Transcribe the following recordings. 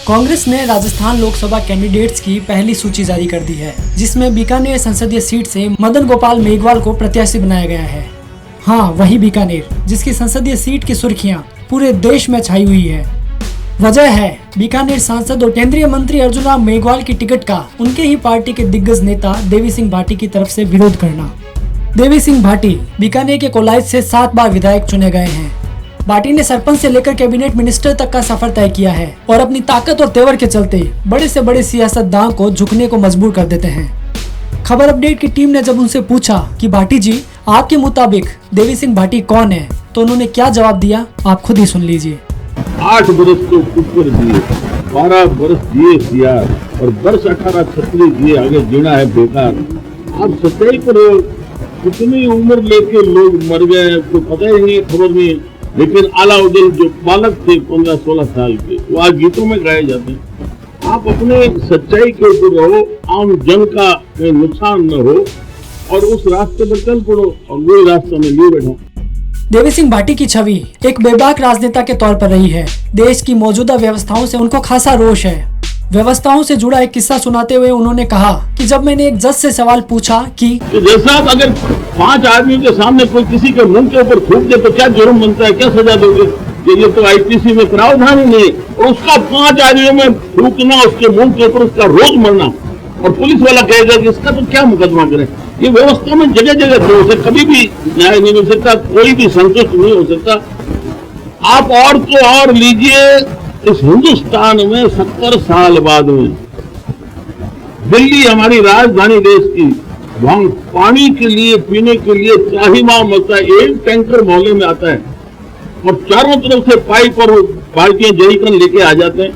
कांग्रेस ने राजस्थान लोकसभा कैंडिडेट्स की पहली सूची जारी कर दी है, जिसमें बीकानेर संसदीय सीट से मदन गोपाल मेघवाल को प्रत्याशी बनाया गया है। हाँ, वही बीकानेर जिसकी संसदीय सीट की सुर्खियां पूरे देश में छाई हुई है। वजह है बीकानेर सांसद और केंद्रीय मंत्री अर्जुन राम मेघवाल की टिकट का उनके ही पार्टी के दिग्गज नेता देवी सिंह भाटी की तरफ से विरोध करना। देवी सिंह भाटी बीकानेर के कोलाइच से 7 बार विधायक चुने गए हैं। भाटी ने सरपंच से लेकर कैबिनेट मिनिस्टर तक का सफर तय किया है और अपनी ताकत और तेवर के चलते बड़े से बड़े सियासतदान को झुकने को मजबूर कर देते हैं। खबर अपडेट की टीम ने जब उनसे पूछा कि भाटी जी, आपके मुताबिक देवी सिंह भाटी कौन है, तो उन्होंने क्या जवाब दिया, आप खुद ही सुन लीजिए। 8 बरस तो ऊपर दिए, 12 बरस दिए सियार और वर्ष 18 36 दिए, आगे जीना है बेकार। आप सच्चाई पर कितनी उम्र लेके लोग मर गए तो पता ही नहीं, खबर नहीं। लेकिन अलाउद्दीन जो बालक थे 15-16 साल के, वो आज गीतों में गाए जाते हैं। आप अपने सच्चाई के ऊपर रहो, आम जन का नुकसान न हो और उस रास्ते पर चल पड़ो और वही रास्ता में लिए बैठो। देवी सिंह भाटी की छवि एक बेबाक राजनेता के तौर पर रही है। देश की मौजूदा व्यवस्थाओं से उनको खासा रोष है। व्यवस्थाओं से जुड़ा एक किस्सा सुनाते हुए उन्होंने कहा कि जब मैंने एक जज से सवाल पूछा कि जैसा अगर 5 आदमियों के सामने कोई किसी के मुंह के ऊपर थूक दे तो क्या जुर्म बनता है, क्या सजा दोगे? ये तो आईपीसी में प्रावधान ही नहीं। और उसका 5 आदमियों में थूकना, उसके मुंह के ऊपर उसका रोज मरना, और पुलिस वाला कहेगा कि इसका तो क्या मुकदमा करे। ये व्यवस्था में जगह जगह तो उसे कभी भी न्याय नहीं मिल सकता, कोई भी संतुष्ट नहीं हो सकता। आप और तो और लीजिए, इस हिंदुस्तान में 70 साल बाद में दिल्ली हमारी राजधानी देश की, वहां पानी के लिए, पीने के लिए त्राहिमाम मचता है। एक टैंकर मोहल्ले में आता है और चारों तरफ से पाइप और बाल्टियां जरीकन लेके आ जाते हैं।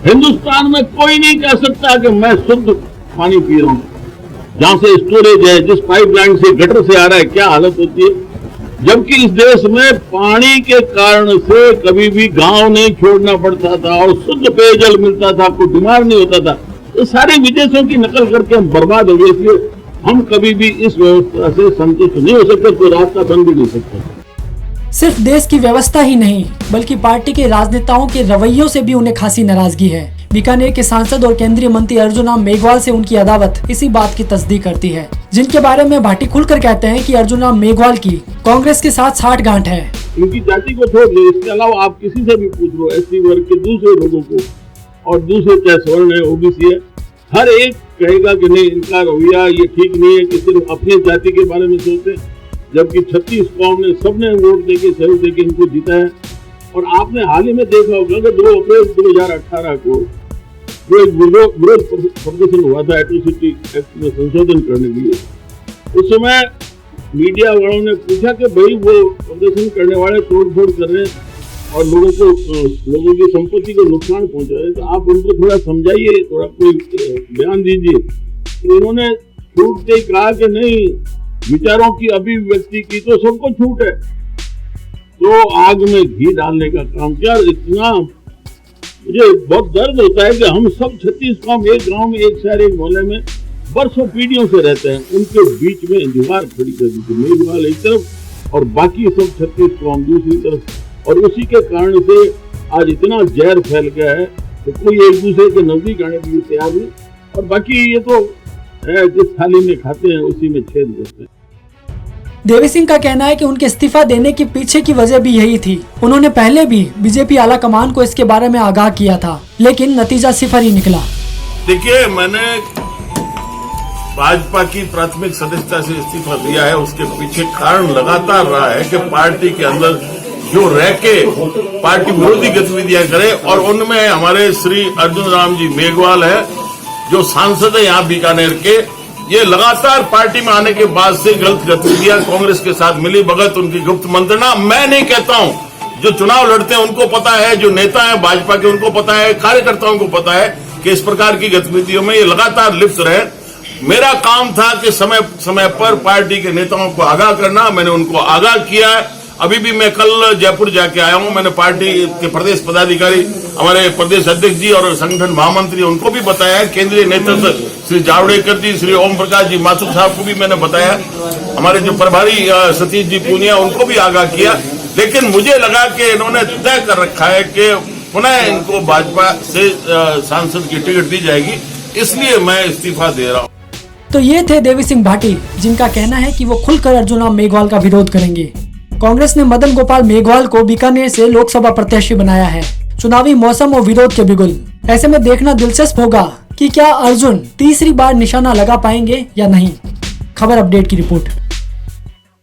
हिंदुस्तान में कोई नहीं कह सकता कि मैं शुद्ध पानी पी रहा हूं। जहां से स्टोरेज है, जिस पाइपलाइन से, गटर से आ रहा है, क्या हालत होती है। जबकि इस देश में पानी के कारण से कभी भी गांव नहीं छोड़ना पड़ता था और शुद्ध पेयजल मिलता था, कोई बीमार नहीं होता था। तो सारे विदेशों की नकल करके हम बर्बाद हो गए, इसलिए हम कभी भी इस व्यवस्था से संतुष्ट नहीं हो सकते, कोई रास्ता बन भी नहीं सकता। सिर्फ देश की व्यवस्था ही नहीं, बल्कि पार्टी के राजनेताओं के रवैयों से भी उन्हें खासी नाराजगी है। बीकानेर के सांसद और केंद्रीय मंत्री अर्जुन राम मेघवाल से उनकी अदावत इसी बात की तस्दीक करती है, जिनके बारे में भाटी खुलकर कहते हैं कि अर्जुन राम मेघवाल की कांग्रेस के साथ 60 गांठ है। उनकी जाति को छोड़ दो, इसके अलावा आप किसी से भी पूछ लो, एससी वर्ग के दूसरे लोगों को, और दूसरे चाहे सवर्ण है, ओबीसी है, हर एक कहेगा कि नहीं, इनका रवैया ये ठीक नहीं है कि सिर्फ अपनी जाति के बारे में सोचते, जबकि 36 कौम ने सबने वोट देके, सहयोग देके इनको जीता है। और आपने हाल ही में देखा होगा कि 2 अप्रैल 2018 को जो एक विरोध प्रदर्शन हुआ था एट्रोसिटी एक्ट में संशोधन करने के लिए, उस समय मीडिया वालों ने पूछा कि भाई वो प्रदर्शन करने वाले तोड़फोड़ कर रहे हैं और लोगों की संपत्ति को नुकसान पहुंचा रहे हैं, तो आप उनको थोड़ा समझाइए, थोड़ा कोई बयान दीजिए। तो उन्होंने छूट के कहा कि नहीं, विचारों की अभिव्यक्ति की तो सबको छूट है, तो आग में घी डालने का काम क्या। इतना मुझे बहुत दर्द होता है कि हम सब 36 कौम एक गांव में, एक शहर, एक मोहल्ले में बरसों पीढ़ियों से रहते हैं, उनके बीच में दीवार खड़ी कर दी थी, मेघवाल एक तरफ और बाकी सब 36 कौम दूसरी तरफ, और उसी के कारण से आज इतना जहर फैल गया है कि कोई एक दूसरे के नजदीक आने के लिए तैयार नहीं। और बाकी ये तो है, जिस थाली में खाते हैं उसी में छेद करते हैं। देवी सिंह का कहना है कि उनके इस्तीफा देने के पीछे की वजह भी यही थी। उन्होंने पहले भी बीजेपी आला कमान को इसके बारे में आगाह किया था, लेकिन नतीजा सिफर ही निकला। देखिए, मैंने भाजपा की प्राथमिक सदस्यता से इस्तीफा दिया है, उसके पीछे कारण लगातार रहा है कि पार्टी के अंदर जो रह के पार्टी विरोधी गतिविधियां करे, और उनमें हमारे श्री अर्जुन राम जी मेघवाल है, जो सांसद है यहाँ बीकानेर के। ये लगातार पार्टी में आने के बाद से गलत गतिविधियां कांग्रेस के साथ मिली भगत, उनकी गुप्त मंत्रणा। मैं नहीं कहता हूं, जो चुनाव लड़ते हैं उनको पता है, जो नेता है भाजपा के उनको पता है, कार्यकर्ताओं को पता है कि इस प्रकार की गतिविधियों में ये लगातार लिप्त रहे। मेरा काम था कि समय समय पर पार्टी के नेताओं को आगाह करना, मैंने उनको आगाह किया है। अभी भी मैं कल जयपुर जाके आया हूं, मैंने पार्टी के प्रदेश पदाधिकारी, हमारे प्रदेश अध्यक्ष जी और संगठन महामंत्री, उनको भी बताया है। केंद्रीय नेतृत्व श्री जावड़ेकर जी, श्री ओम प्रकाश जी माथुर साहब को भी मैंने बताया। हमारे जो प्रभारी सतीश जी पूनिया, उनको भी आगाह किया। लेकिन मुझे लगा कि इन्होंने तय कर रखा है कि पुनः इनको भाजपा से सांसद की टिकट दी जाएगी, इसलिए मैं इस्तीफा दे रहा हूँ। तो ये थे देवी सिंह भाटी, जिनका कहना है कि वो खुलकर अर्जुन राम मेघवाल का विरोध करेंगे। कांग्रेस ने मदन गोपाल मेघवाल को बीकानेर से लोकसभा प्रत्याशी बनाया है। चुनावी मौसम और विरोध के बिगुल, ऐसे में देखना दिलचस्प होगा कि क्या अर्जुन तीसरी बार निशाना लगा पाएंगे या नहीं। खबर अपडेट की रिपोर्ट।